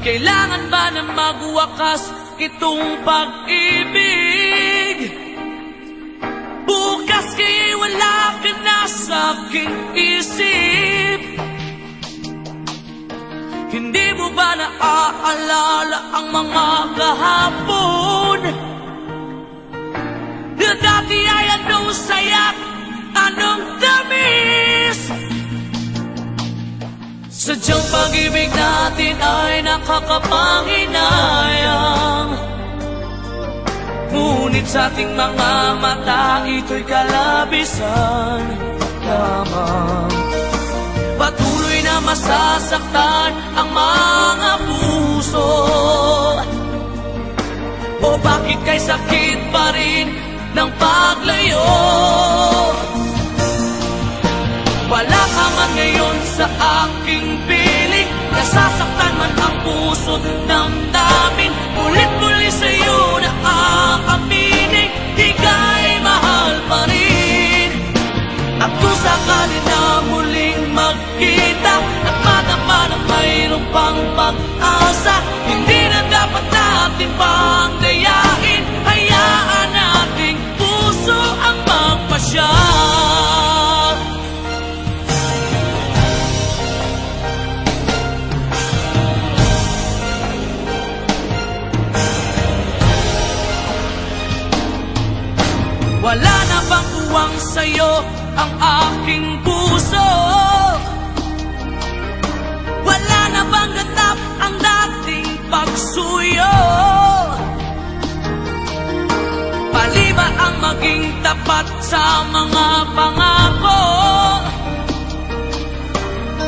Kailangan ba na magwakas itong pag-ibig? Bukas kaya'y wala ka na sa aking isip. Hindi mo ba naaalala ang mga kahapon? Na dati ay anong saya't anong tamis. Sadyang pag-ibig natin ay nakakapanghinayang, ngunit sa ating mga mata ito'y kalabisan lamang. Patuloy na masasaktan ang mga puso. O bakit kay sakit pa rin ng paglayo? Wala ka man ngayon sa aking piling, nasasaktan man ang puso't damdamin. Ulit-muli sa'yo na aaminin, di ka'y mahal pa rin. At kung sakali na muling magkita at madama na mayroong pang pag-asa, hindi na dapat natin pang dayain. Hayaan nating puso ang magpasya. Wala na bang uwang sa'yo ang aking puso? Wala na bang ganap ang dating pagsuyo? Pali ba ang maging tapat sa mga pangako?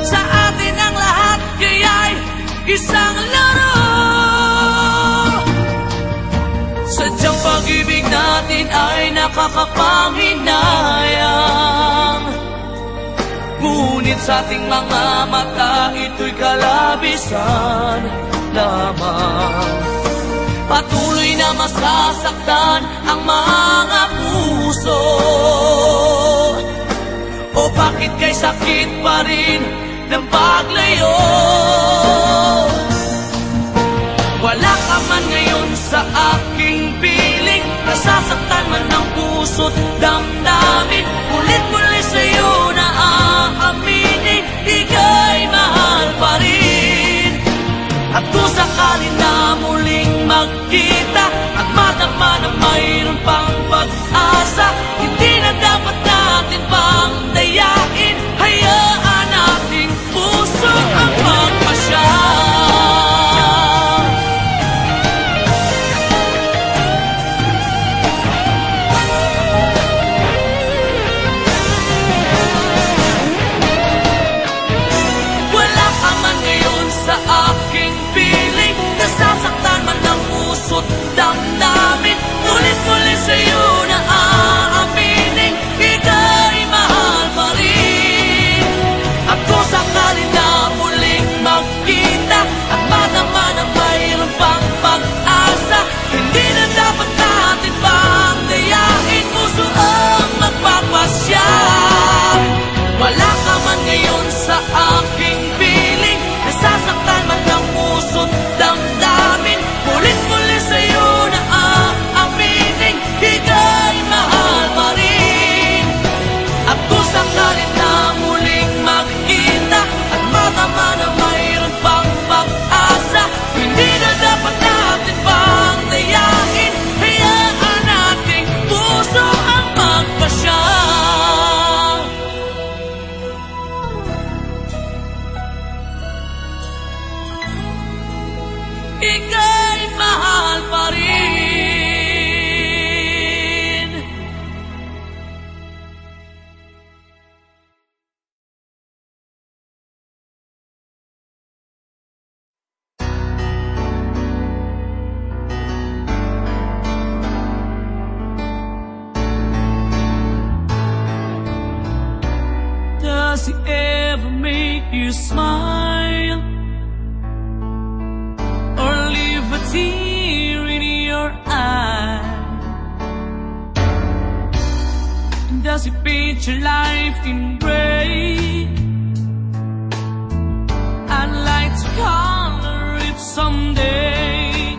Sa atin ang lahat kaya'y isang laro. Sadyang pag-ibig natin ay nakakapanghinayang, ngunit sa ating mga mata ito'y kalabisan lamang. Patuloy na masasaktan ang mga puso. O bakit kay sakit pa rin ng paglayo? Wala ka man ngayon sa aking piling, nasasaktan man ang puso't damdamin. Ulit-muli sa'yo na aaminin, di ka'y mahal pa rin. At kung sakali na muling magkita at madama na mayroon pang pag-asa, hindi na dapat natin pang dayain. Hayaan nating puso ang magpasya. Damdamin, ulit-muli sa'yo na aaminin, ika'y mahal pa rin. At kung sakali na muling magkita at madama na mayroon pang pag-asa, hindi na dapat natin pang dayain, puso ang magpapasya. Wala ka man ngayon sa aking piling, nasasaktan man ang puso't damdamin. Ulit-muli sa'yo na aaminin, ika'y mahal pa rin. At kung sakali na muling magkita at madama na mayroon pang pag-asa, hindi na dapat natin pang dayain. Hayaan nating puso ang magpasya. Ika'y mahal pa rin. Does he ever make you smile or leave a tear in your eye? Does he paint your life in gray and like to color it someday.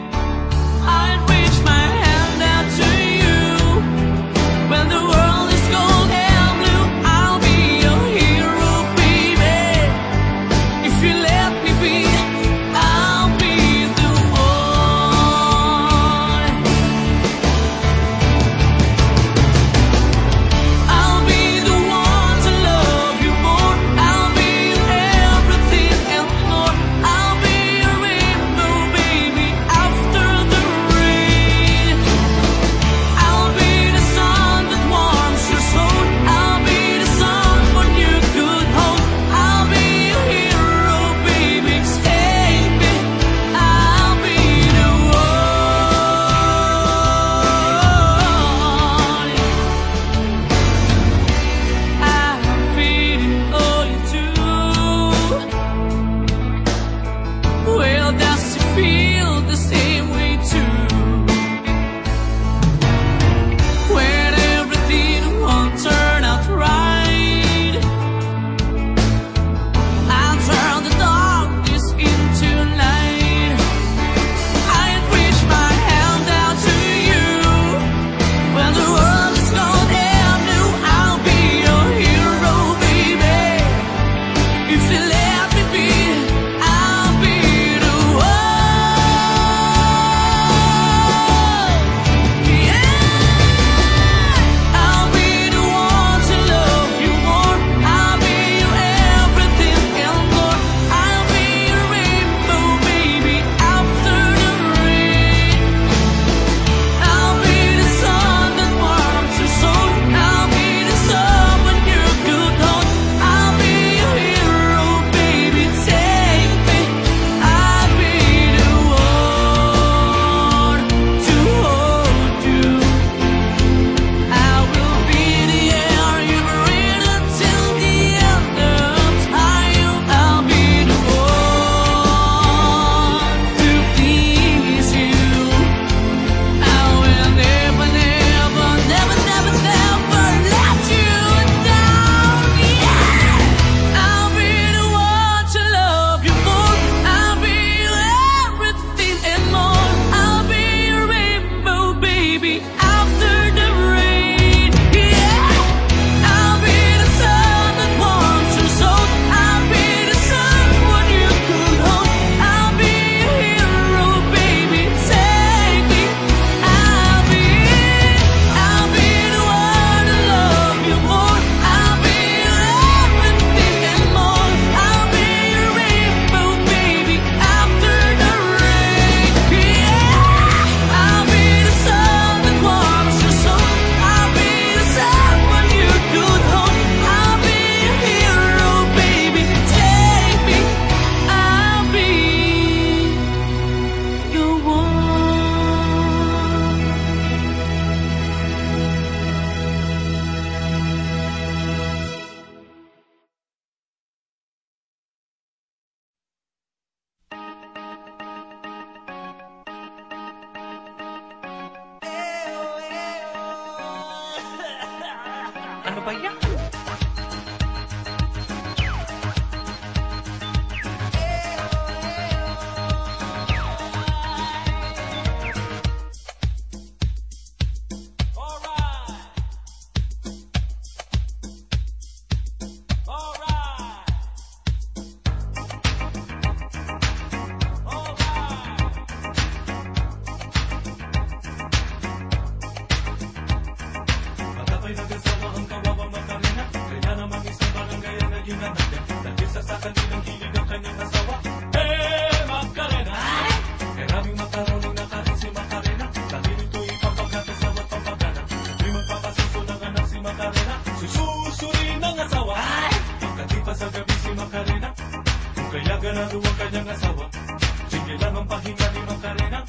I'd reach my hand out to you when the world is cold and blue. I'll be your hero, baby. If you let me be, I'll be the one. I'll be the one to love you more. I'll be everything and more. I'll be your rainbow, baby, after the rain. I'll be the sun that warms your soul. I'll be the someone you could hold. I'll be your hero, baby. Stay me. I'll be the one. I'm feeling all you do. Well, does it feel the same way too? When everything won't turn out right, I'll turn the darkness into light. I'd reach my hand out to you when the world is cold and blue. I'll be your hero, baby. If you let me be, I'll be the one. Yeah, I'll be the one to love you more. I'll be your everything and more. I'll be your rainbow, baby, after the rain. I'll be the sun that warms your soul. I'll be the someone you could hold. I'll be your hero, baby. Take me. I'll be the one to hold you. I will be the air you breathe until the end of time. I'll be the one to please you. I will never, never, never, never, never let you down. Yeah, I'll be the one to love you more. I'll be your everything and more. I'll be your rainbow, baby, after the rain. Yeah, I'll be the sun that warms your soul. I'll be the someone you could hold. I'll be your hero, baby. Take me. I'll be the one to love you more. I'll be your everything and more. I'll be your rainbow, baby, after the rain. Yeah, I'll be the sun that warms your soul. I'll be the someone you could hold. I'll be your hero, baby. Take me. I'll be your one. Ano ba yan? Matapay na kasama ang kawawang Macarena. Kaya naman isang barangay ang naging anak niya. Dahil sa kanilang hilig ang kanyang asawa. Hey, Macarena! Maraming makaroning na kahit si Macarena. Dahil ito'y pampagkatasawa't pampagana. Siya'y magpapasuso ng anak si Macarena. Sususurin ang asawa. Pagkatipa sa gabi si Macarena. Kung kaya ganado ang kanyang asawa. Sige lang ang pahinga ni Macarena.